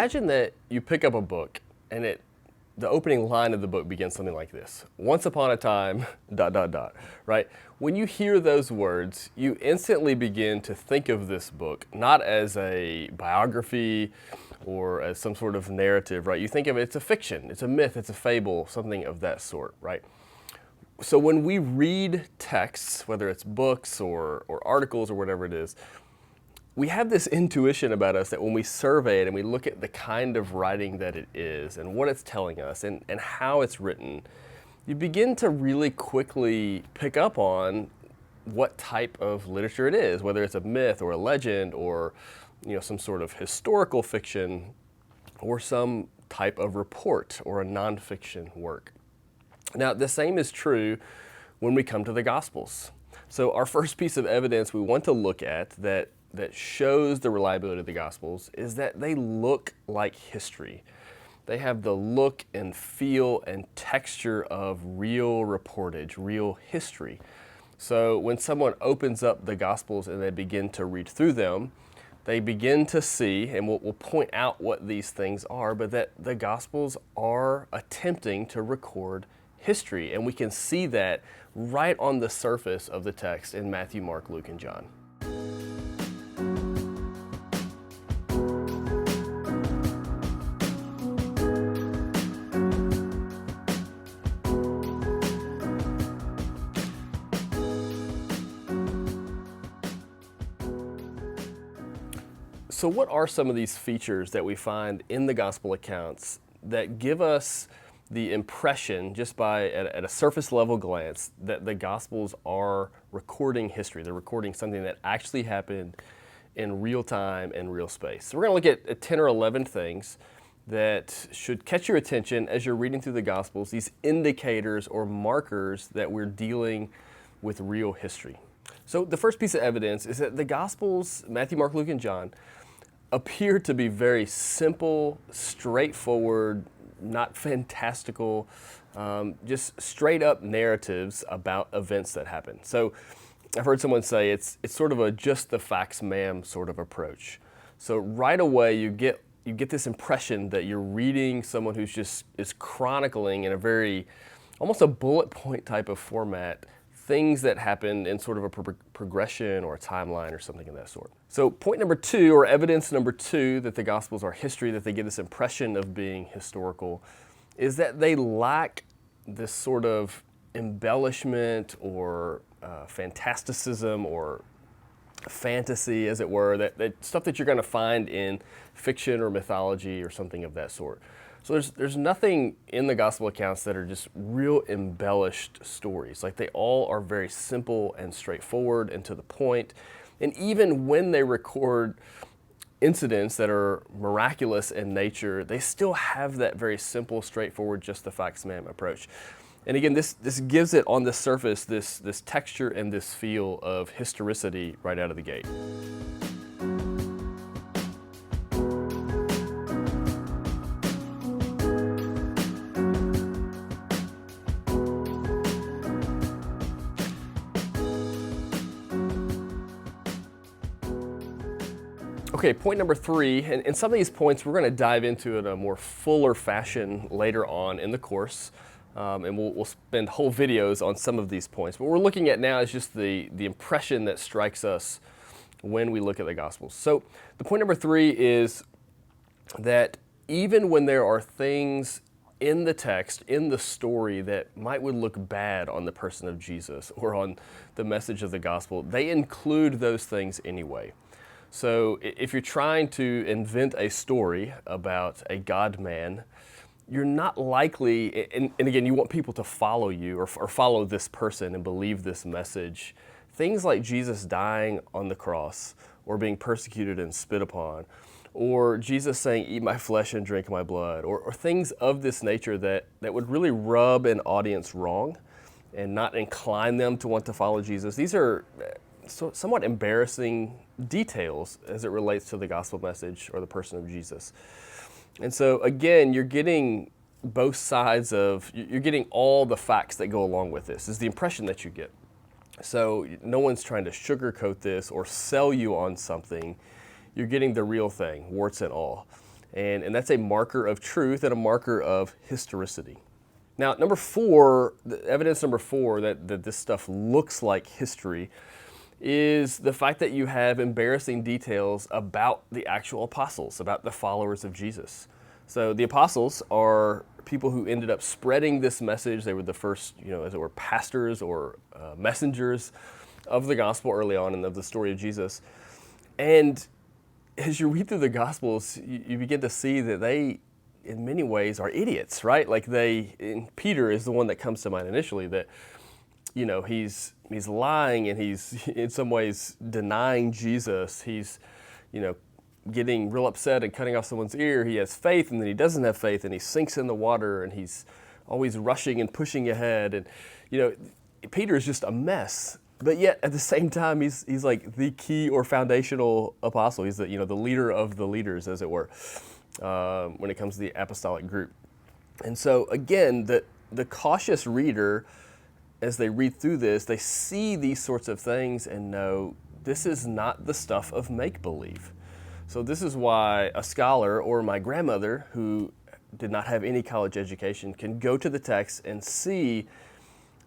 imagine that you pick up a book and the opening line of the book begins something like this: once upon a time, ... right? When you hear those words, you instantly begin to think of this book not as a biography or as some sort of narrative, right? You think of it, it's a fiction, it's a myth, it's a fable, something of that sort, right? So when we read texts, whether it's books or articles or whatever it is, we have this intuition about us that when we survey it and we look at the kind of writing that it is and what it's telling us and how it's written, you begin to really quickly pick up on what type of literature it is, whether it's a myth or a legend or some sort of historical fiction or some type of report or a nonfiction work. Now, the same is true when we come to the Gospels. So our first piece of evidence we want to look at that shows the reliability of the Gospels is that they look like history. They have the look and feel and texture of real reportage, real history. So when someone opens up the Gospels and they begin to read through them, they begin to see, and we'll point out what these things are, but that the Gospels are attempting to record history. And we can see that right on the surface of the text in Matthew, Mark, Luke, and John. So what are some of these features that we find in the gospel accounts that give us the impression, just at a surface level glance, that the Gospels are recording history? They're recording something that actually happened in real time and real space. So we're going to look at 10 or 11 things that should catch your attention as you're reading through the Gospels, these indicators or markers that we're dealing with real history. So the first piece of evidence is that the Gospels, Matthew, Mark, Luke, and John, appear to be very simple, straightforward, not fantastical, just straight up narratives about events that happen. So I've heard someone say it's sort of a just the facts ma'am sort of approach. So right away you get this impression that you're reading someone who's just is chronicling in a very, almost a bullet point type of format, things that happen in sort of a progression or a timeline or something of that sort. So point number two, or evidence number two, that the Gospels are history, that they give this impression of being historical, is that they lack this sort of embellishment or fantasticism or fantasy, as it were, that stuff that you're going to find in fiction or mythology or something of that sort. So there's nothing in the gospel accounts that are just real embellished stories. Like, they all are very simple and straightforward and to the point. And even when they record incidents that are miraculous in nature, they still have that very simple, straightforward, just the facts ma'am approach. And again, this gives it on the surface this texture and this feel of historicity right out of the gate. Okay, point number three, and some of these points we're going to dive into in a more fuller fashion later on in the course, and we'll spend whole videos on some of these points. What we're looking at now is just the impression that strikes us when we look at the Gospels. So the point number three is that even when there are things in the text, in the story, that would look bad on the person of Jesus or on the message of the Gospel, they include those things anyway. So if you're trying to invent a story about a God-man, you're not likely, and again, you want people to follow you or follow this person and believe this message. Things like Jesus dying on the cross or being persecuted and spit upon, or Jesus saying, "Eat my flesh and drink my blood," or things of this nature that would really rub an audience wrong and not incline them to want to follow Jesus. These are somewhat embarrassing details as it relates to the gospel message or the person of Jesus. And so again, you're getting both sides you're getting all the facts that go along with this, is the impression that you get. So no one's trying to sugarcoat this or sell you on something. You're getting the real thing, warts and all. And that's a marker of truth and a marker of historicity. Now, number four, evidence number four that this stuff looks like history is the fact that you have embarrassing details about the actual apostles, about the followers of Jesus. So the apostles are people who ended up spreading this message. They were the first, as it were, pastors or messengers of the gospel early on and of the story of Jesus. And as you read through the Gospels, you begin to see that they, in many ways, are idiots, right? Like and Peter is the one that comes to mind initially, that, he's lying and he's in some ways denying Jesus. He's, getting real upset and cutting off someone's ear. He has faith and then he doesn't have faith and he sinks in the water and he's always rushing and pushing ahead. And, Peter is just a mess. But yet, at the same time, he's like the key or foundational apostle. He's the leader of the leaders, as it were, when it comes to the apostolic group. And so, again, the cautious reader, as they read through this, they see these sorts of things and know this is not the stuff of make-believe. So this is why a scholar or my grandmother, who did not have any college education, can go to the text and see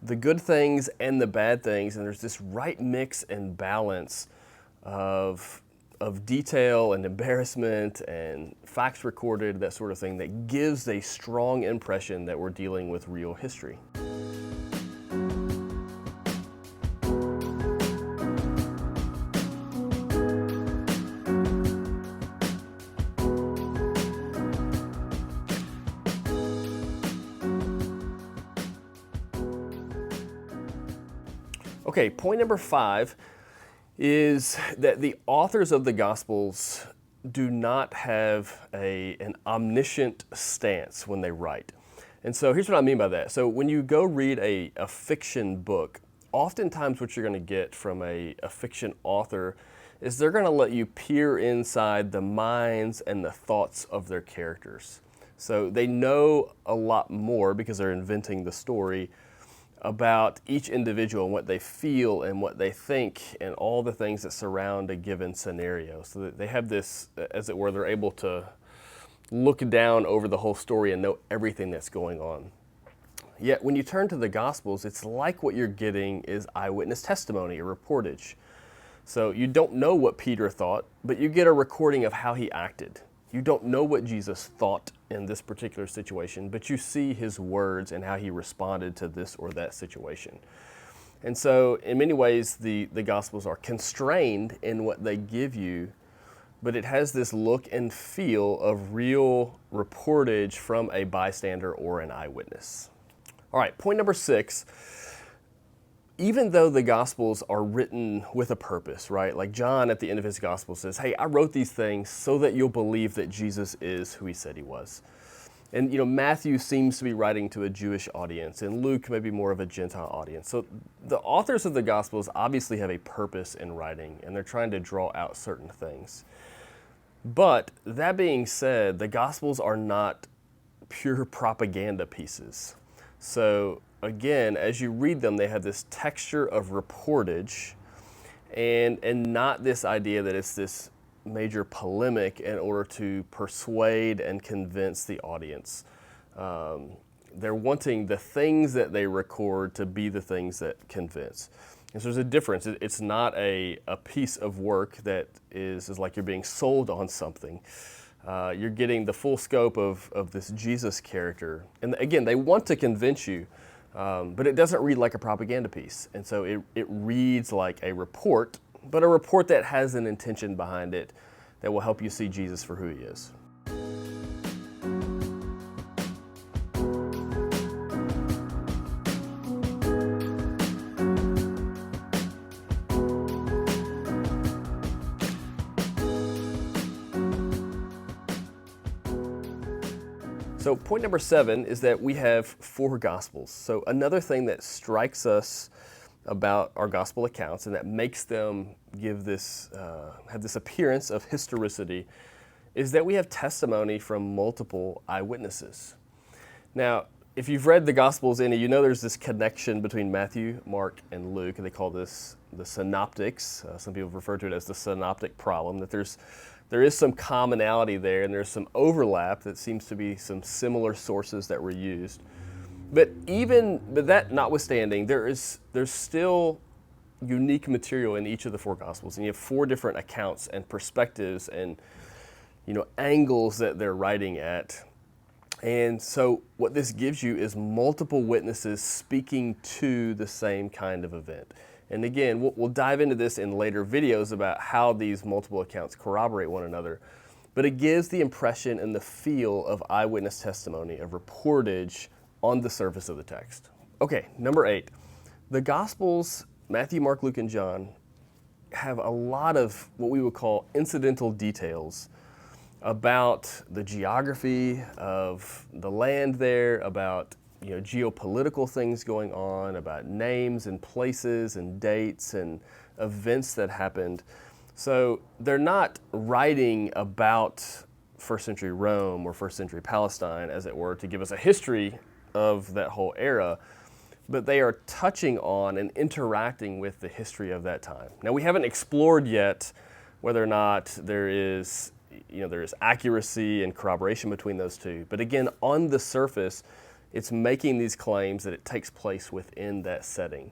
the good things and the bad things, and there's this right mix and balance of detail and embarrassment and facts recorded, that sort of thing, that gives a strong impression that we're dealing with real history. Okay, point number 5 is that the authors of the Gospels do not have an omniscient stance when they write. And so here's what I mean by that. So when you go read a fiction book, oftentimes what you're going to get from a fiction author is they're going to let you peer inside the minds and the thoughts of their characters. So they know a lot more because they're inventing the story about each individual and what they feel and what they think and all the things that surround a given scenario. So that they have this, as it were, they're able to look down over the whole story and know everything that's going on. Yet when you turn to the Gospels, it's like what you're getting is eyewitness testimony or reportage. So you don't know what Peter thought, but you get a recording of how he acted. You don't know what Jesus thought in this particular situation, but you see his words and how he responded to this or that situation. And so in many ways, the Gospels are constrained in what they give you, but it has this look and feel of real reportage from a bystander or an eyewitness. All right, point number 6. Even though the Gospels are written with a purpose, right? Like John at the end of his Gospel says, hey, I wrote these things so that you'll believe that Jesus is who he said he was. And Matthew seems to be writing to a Jewish audience, and Luke may be more of a Gentile audience. So the authors of the Gospels obviously have a purpose in writing, and they're trying to draw out certain things. But that being said, the Gospels are not pure propaganda pieces. So again, as you read them, they have this texture of reportage and not this idea that it's this major polemic in order to persuade and convince the audience. They're wanting the things that they record to be the things that convince. And so there's a difference. It's not a piece of work that is like you're being sold on something. You're getting the full scope of this Jesus character. And again, they want to convince you, but it doesn't read like a propaganda piece. And so it reads like a report, but a report that has an intention behind it that will help you see Jesus for who he is. So point number 7 is that we have 4 Gospels. So another thing that strikes us about our Gospel accounts and that makes them give this, have this appearance of historicity is that we have testimony from multiple eyewitnesses. Now, if you've read the Gospels, you know there's this connection between Matthew, Mark, and Luke, and they call this the synoptics. Some people refer to it as the synoptic problem, that there's there is some commonality there, and there's some overlap that seems to be some similar sources that were used. But that notwithstanding, there's still unique material in each of the four Gospels, and you have four different accounts and perspectives and angles that they're writing at. And so what this gives you is multiple witnesses speaking to the same kind of event. And again, we'll dive into this in later videos about how these multiple accounts corroborate one another. But it gives the impression and the feel of eyewitness testimony, of reportage on the surface of the text. Okay, number 8. The Gospels, Matthew, Mark, Luke, and John, have a lot of what we would call incidental details about the geography of the land there, about geopolitical things going on, about names and places and dates and events that happened. So they're not writing about first century Rome or first century Palestine, as it were, to give us a history of that whole era, but they are touching on and interacting with the history of that time. Now, we haven't explored yet whether or not there is accuracy and corroboration between those two. But again, on the surface, it's making these claims that it takes place within that setting.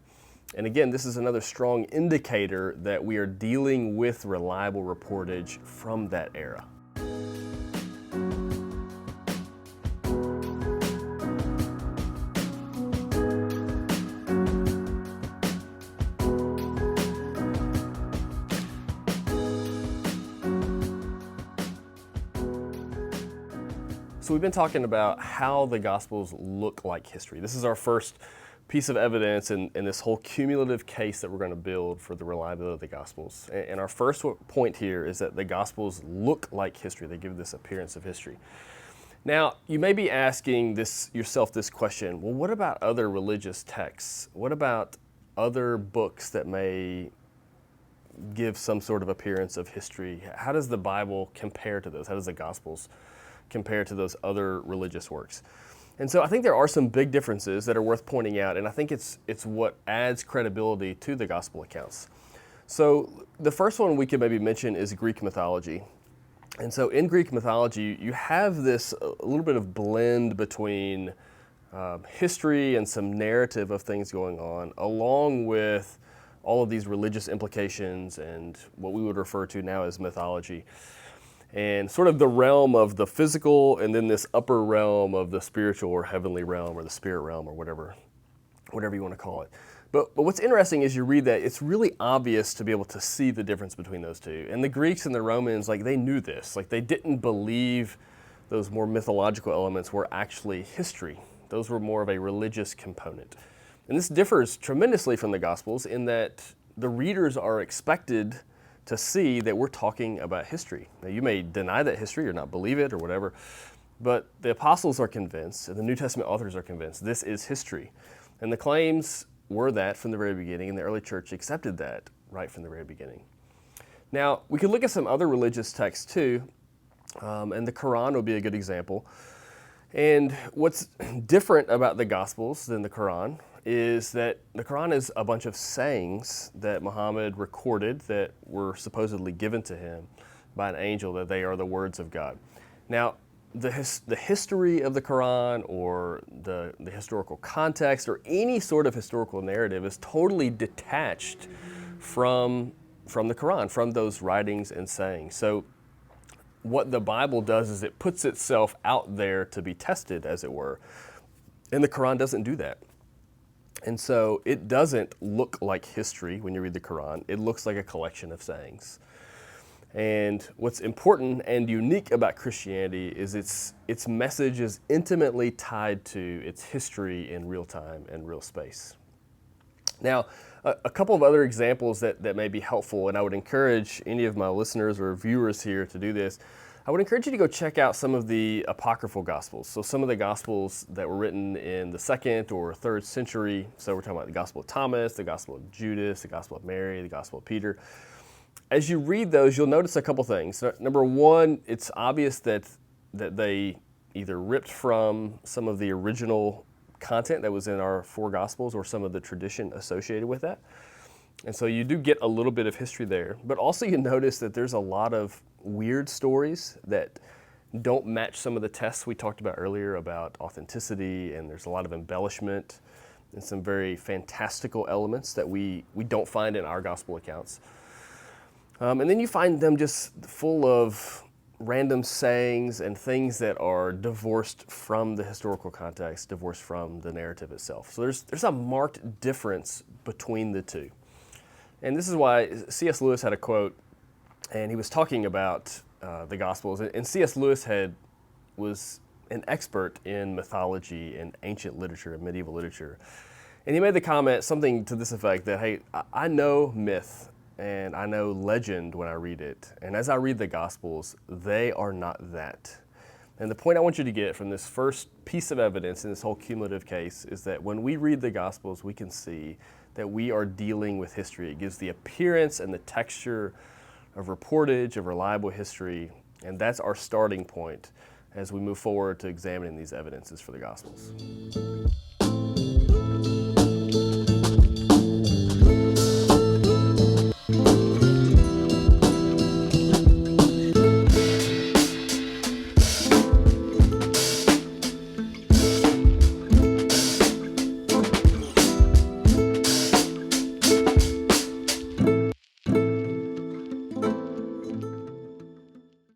And again, this is another strong indicator that we are dealing with reliable reportage from that era. So we've been talking about how the Gospels look like history. This is our first piece of evidence in this whole cumulative case that we're going to build for the reliability of the Gospels. And our first point here is that the Gospels look like history. They give this appearance of history. Now, you may be asking yourself this question, well, what about other religious texts? What about other books that may give some sort of appearance of history? How does the Bible compare to those? How does the Gospels compare to those other religious works? And so I think there are some big differences that are worth pointing out, and I think it's what adds credibility to the gospel accounts. So the first one we could maybe mention is Greek mythology. And so in Greek mythology, you have this a little bit of blend between history and some narrative of things going on, along with all of these religious implications and what we would refer to now as mythology. And sort of the realm of the physical, and then this upper realm of the spiritual or heavenly realm or the spirit realm or whatever you want to call it. But what's interesting is you read that, it's really obvious to be able to see the difference between those two. And the Greeks and the Romans, they knew this. They didn't believe those more mythological elements were actually history. Those were more of a religious component. And this differs tremendously from the Gospels in that the readers are expected to see that we're talking about history. Now, you may deny that history or not believe it or whatever, but the apostles are convinced, and the New Testament authors are convinced this is history. And the claims were that from the very beginning, and the early church accepted that right from the very beginning. Now, we could look at some other religious texts too, and the Quran would be a good example. And what's different about the Gospels than the Quran is that the Quran is a bunch of sayings that Muhammad recorded that were supposedly given to him by an angel, that they are the words of God. Now, the history of the Quran or the historical context or any sort of historical narrative is totally detached from the Quran, from those writings and sayings. So what the Bible does is it puts itself out there to be tested, as it were. And the Quran doesn't do that. And so it doesn't look like history when you read the Quran. It looks like a collection of sayings. And what's important and unique about Christianity is its message is intimately tied to its history in real time and real space. Now, a couple of other examples that may be helpful, and I would encourage any of my listeners or viewers here to do this. I would encourage you to go check out some of the apocryphal Gospels. So some of the Gospels that were written in the 2nd or 3rd century. So we're talking about the Gospel of Thomas, the Gospel of Judas, the Gospel of Mary, the Gospel of Peter. As you read those, you'll notice a couple things. Number one, it's obvious that they either ripped from some of the original content that was in our 4 Gospels or some of the tradition associated with that. And so you do get a little bit of history there, but also you notice that there's a lot of weird stories that don't match some of the tests we talked about earlier about authenticity, and there's a lot of embellishment and some very fantastical elements that we don't find in our gospel accounts. And then you find them just full of random sayings and things that are divorced from the historical context, divorced from the narrative itself. So there's a marked difference between the two. And this is why C.S. Lewis had a quote, and he was talking about the Gospels. And C.S. Lewis was an expert in mythology and ancient literature and medieval literature. And he made the comment, something to this effect, that, hey, I know myth and I know legend when I read it. And as I read the Gospels, they are not that. And the point I want you to get from this first piece of evidence in this whole cumulative case is that when we read the Gospels, we can see that we are dealing with history. It gives the appearance and the texture of reportage, of reliable history, and that's our starting point as we move forward to examining these evidences for the Gospels.